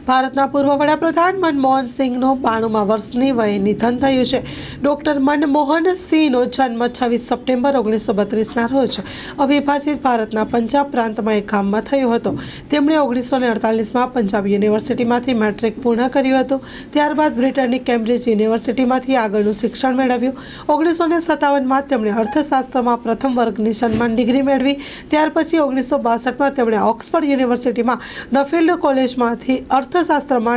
ભારતના પૂર્વ વડાપ્રધાન મનમોહન સિંહનું 92મા વર્ષની વયે નિધન થયું છે। ડૉક્ટર મનમોહન સિંહનો જન્મ 26 સપ્ટેમ્બર 1932ના રોજ અવિભાજિત ભારતના પંજાબ પ્રાંતમાં એક ગામમાં થયો હતો। તેમણે 1948માં પંજાબ યુનિવર્સિટીમાંથી મેટ્રિક પૂર્ણ કર્યું હતું। ત્યારબાદ બ્રિટનની કેમ્બ્રિજ યુનિવર્સિટીમાંથી આગળનું શિક્ષણ મેળવ્યું। 1957માં તેમણે અર્થશાસ્ત્રમાં પ્રથમ વર્ગની સન્માન ડિગ્રી મેળવી। ત્યાર પછી 1962માં તેમણે ઓક્સફર્ડ યુનિવર્સિટીમાં નફીલ્ડ કોલેજમાંથી અર્થશાસ્ત્રમાં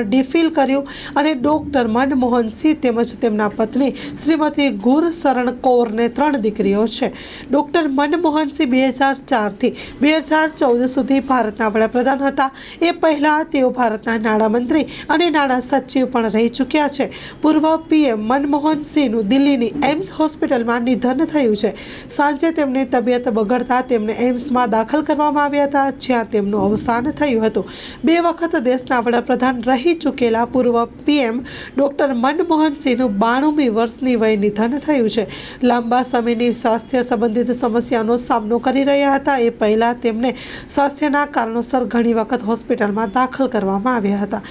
ડીફિલ કર્યું અને ડૉક્ટર મનમોહન સિંહ તેમજ તેમના પત્ની શ્રીમતી ગુરશરણ કૌરને 3 દીકરીઓ છે। ડૉક્ટર મનમોહન સિંહ 2004થી 2014 સુધી ભારતના વડાપ્રધાન હતા। એ પહેલાં તેઓ ભારતના નાણામંત્રી અને નાણાં સચિવ પણ રહી ચૂક્યા છે। પૂર્વ પીએમ મનમોહન સિંહનું દિલ્હીની એમ્સ હોસ્પિટલમાં નિધન થયું છે। સાંજે તેમની તબિયત બગડતા તેમને એમ્સમાં દાખલ કરવામાં આવ્યા હતા, જ્યાં તેમનું અવસાન થયું હતું। 2 વખત દેશના વડાપ્રધાન રહી ચૂકેલા પૂર્વ પીએમ ડૉક્ટર મનમોહન સિંહનું 92મી વર્ષની વયે નિધન થયું છે। લાંબા સમયની સ્વાસ્થ્ય સંબંધિત સમસ્યાનો સામનો કરી રહ્યા હતા। એ પહેલાં તેમને સ્વાસ્થ્યના કારણોસર ઘણી વખત હોસ્પિટલમાં દાખલ કરવામાં આવ્યા હતા।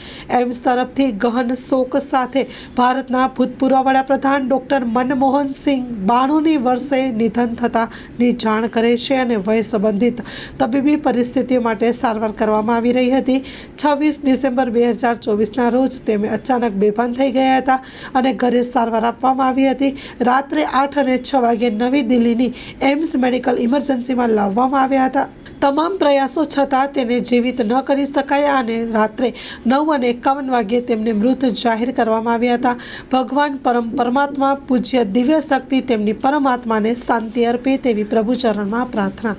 એમ્સ તરફથી ગહન શોક સાથે ભારતના ભૂતપૂર્વ વડાપ્રધાન ડૉક્ટર મનમોહન સિંહ 92ની વર્ષે નિધન થતાની જાણ કરે છે અને વય સંબંધિત તબીબી પરિસ્થિતિઓ માટે સારવાર કરવામાં આવી રહી હતી। 26 ડિસેમ્બર 2024ના રોજ તેમે અચાનક બેભાન થઈ ગયા હતા અને ઘરે સારવાર આપવામાં આવી હતી। રાત્રે 8 અને 6 વાગ્યે નવી દિલ્હીની એમ્સ મેડિકલ ઇમરજન્સીમાં લાવવામાં આવ્યા હતા। તમામ પ્રયાસો છતાં તેને જીવિત ન કરી શકાયા અને રાત્રે 9 અને 51 વાગ્યે તેમને મૃત જાહેર કરવામાં આવ્યા હતા। ભગવાન પરમાત્મા પૂજ્ય દિવ્ય શક્તિ તેમની પરમાત્માને શાંતિ અર્પે તેવી પ્રભુ ચરણમાં પ્રાર્થના।